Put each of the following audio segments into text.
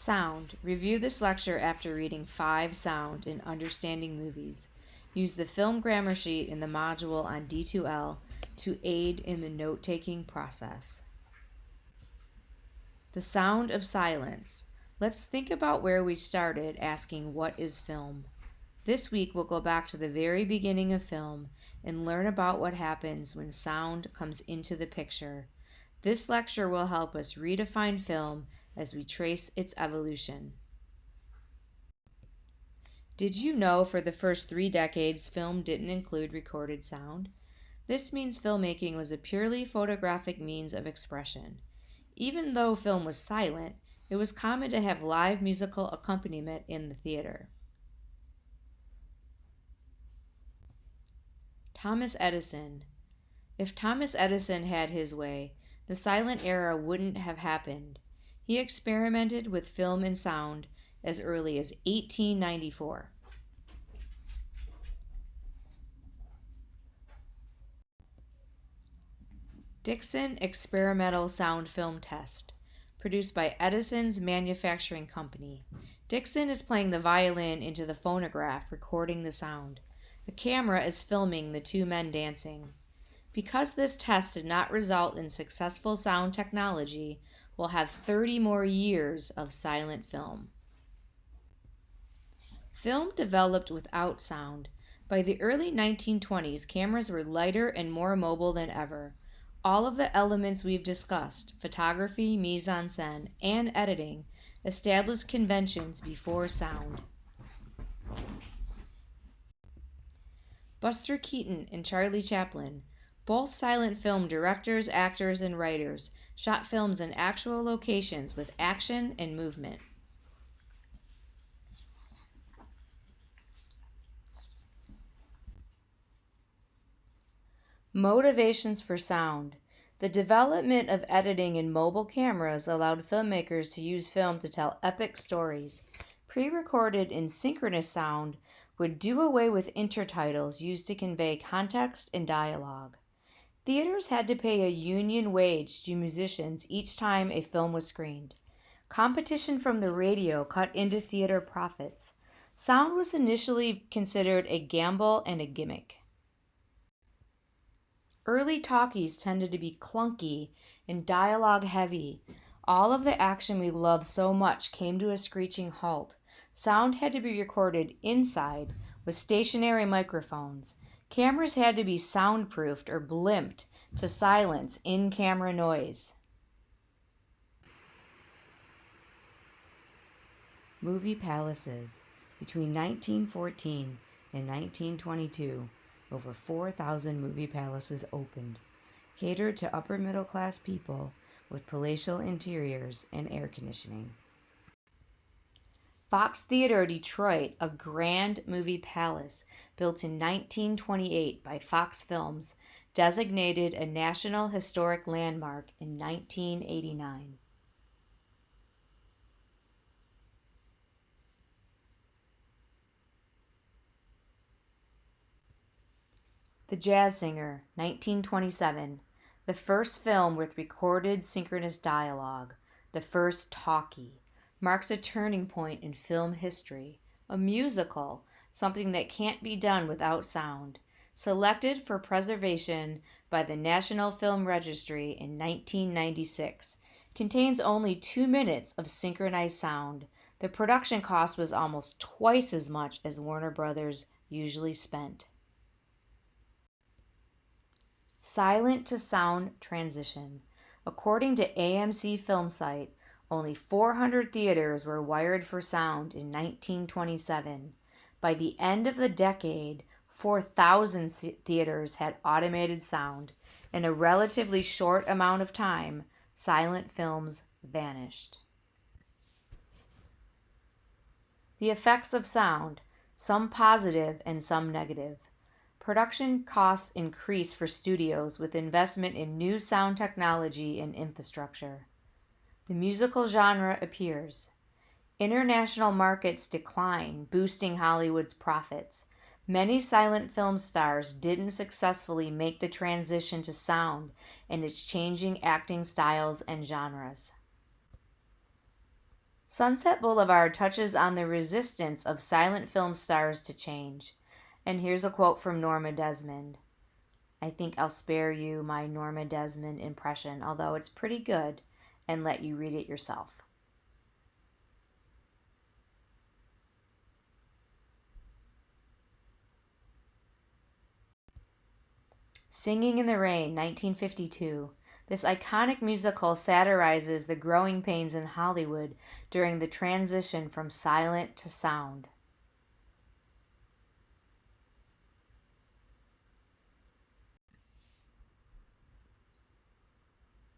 Sound. Review this lecture after reading 5 Sound in Understanding Movies. Use the film grammar sheet in the module on D2L to aid in the note-taking process. The sound of silence. Let's think about where we started asking what is film. This week we'll go back to the very beginning of film and learn about what happens when sound comes into the picture. This lecture will help us redefine film as we trace its evolution. Did you know for the first 3 decades film didn't include recorded sound? This means filmmaking was a purely photographic means of expression. Even though film was silent, it was common to have live musical accompaniment in the theater. Thomas Edison. If Thomas Edison had his way, the silent era wouldn't have happened. He experimented with film and sound as early as 1894. Dickson Experimental Sound Film Test, produced by Edison's Manufacturing Company. Dickson is playing the violin into the phonograph, recording the sound. A camera is filming the 2 men dancing. Because this test did not result in successful sound technology, we'll have 30 more years of silent film. Film developed without sound. By the early 1920s, cameras were lighter and more mobile than ever. All of the elements we've discussed, photography, mise-en-scène, and editing, established conventions before sound. Buster Keaton and Charlie Chaplin, both silent film directors, actors, and writers, shot films in actual locations with action and movement. Motivations for sound. The development of editing in mobile cameras allowed filmmakers to use film to tell epic stories. Pre-recorded and synchronous sound would do away with intertitles used to convey context and dialogue. Theaters had to pay a union wage to musicians each time a film was screened. Competition from the radio cut into theater profits. Sound was initially considered a gamble and a gimmick. Early talkies tended to be clunky and dialogue heavy. All of the action we love so much came to a screeching halt. Sound had to be recorded inside with stationary microphones. Cameras had to be soundproofed or blimped to silence in-camera noise. Movie palaces. Between 1914 and 1922, over 4,000 movie palaces opened, catered to upper-middle-class people with palatial interiors and air conditioning. Fox Theater Detroit, a grand movie palace built in 1928 by Fox Films, designated a National Historic Landmark in 1989. The Jazz Singer, 1927, the first film with recorded synchronous dialogue, the first talkie, marks a turning point in film history, a musical, something that can't be done without sound, selected for preservation by the National Film Registry in 1996, contains only 2 minutes of synchronized sound. The production cost was almost twice as much as Warner Brothers usually spent. Silent to sound transition. According to AMC Film Site, only 400 theaters were wired for sound in 1927. By the end of the decade, 4,000 theaters had automated sound. In a relatively short amount of time, silent films vanished. The effects of sound, some positive and some negative. Production costs increase for studios with investment in new sound technology and infrastructure. The musical genre appears. International markets decline, boosting Hollywood's profits. Many silent film stars didn't successfully make the transition to sound and its changing acting styles and genres. Sunset Boulevard touches on the resistance of silent film stars to change. And here's a quote from Norma Desmond. I think I'll spare you my Norma Desmond impression, although it's pretty good, and let you read it yourself. Singing in the Rain, 1952. This iconic musical satirizes the growing pains in Hollywood during the transition from silent to sound.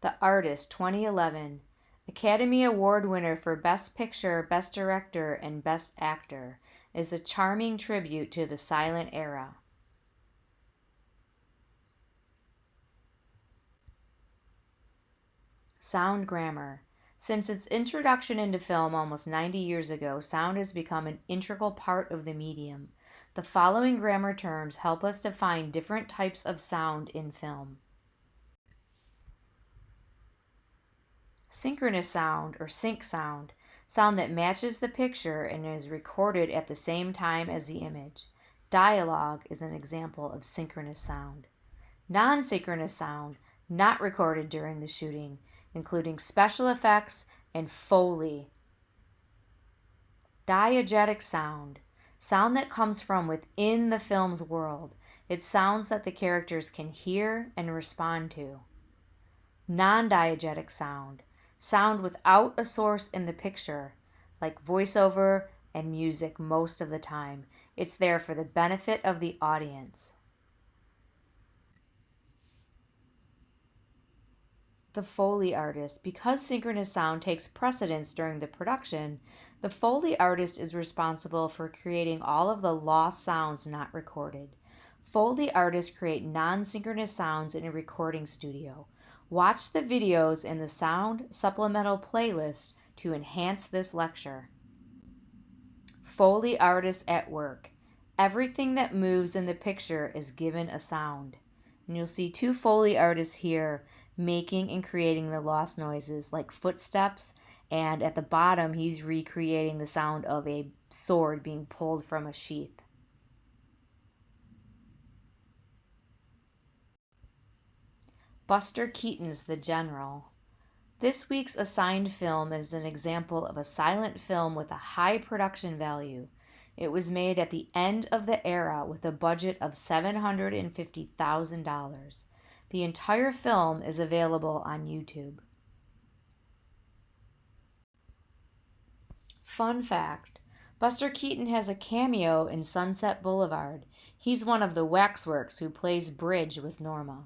The Artist, 2011. Academy Award winner for Best Picture, Best Director, and Best Actor, is a charming tribute to the silent era. Sound grammar. Since its introduction into film almost 90 years ago, sound has become an integral part of the medium. The following grammar terms help us define different types of sound in film. Synchronous sound, or sync sound, sound that matches the picture and is recorded at the same time as the image. Dialogue is an example of synchronous sound. Non-synchronous sound, not recorded during the shooting, including special effects and Foley. Diegetic sound, sound that comes from within the film's world. It's sounds that the characters can hear and respond to. Non-diegetic sound, sound without a source in the picture, like voiceover and music most of the time. It's there for the benefit of the audience. The Foley artist. Because synchronous sound takes precedence during the production, the Foley artist is responsible for creating all of the lost sounds not recorded. Foley artists create non-synchronous sounds in a recording studio. Watch the videos in the Sound Supplemental playlist to enhance this lecture. Foley artists at work. Everything that moves in the picture is given a sound. And you'll see two Foley artists here making and creating the lost noises like footsteps, and at the bottom he's recreating the sound of a sword being pulled from a sheath. Buster Keaton's The General. This week's assigned film is an example of a silent film with a high production value. It was made at the end of the era with a budget of $750,000. The entire film is available on YouTube. Fun fact: Buster Keaton has a cameo in Sunset Boulevard. He's one of the Waxworks who plays bridge with Norma.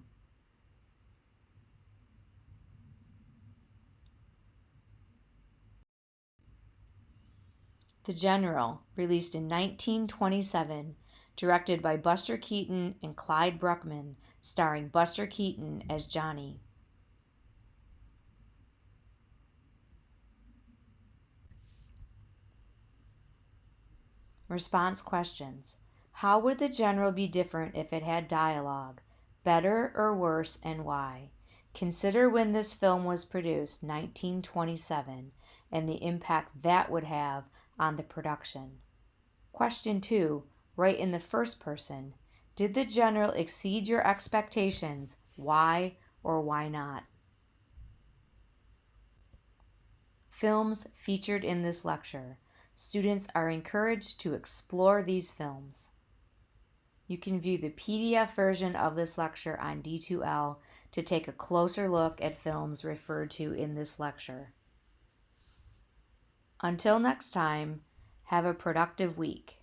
The General, released in 1927, directed by Buster Keaton and Clyde Bruckman, starring Buster Keaton as Johnny. Response questions. How would The General be different if it had dialogue? Better or worse, and why? Consider when this film was produced, 1927, and the impact that would have on the production. Question 2. Write in the first person. Did The General exceed your expectations? Why or why not? Films featured in this lecture. Students are encouraged to explore these films. You can view the PDF version of this lecture on D2L to take a closer look at films referred to in this lecture. Until next time, have a productive week.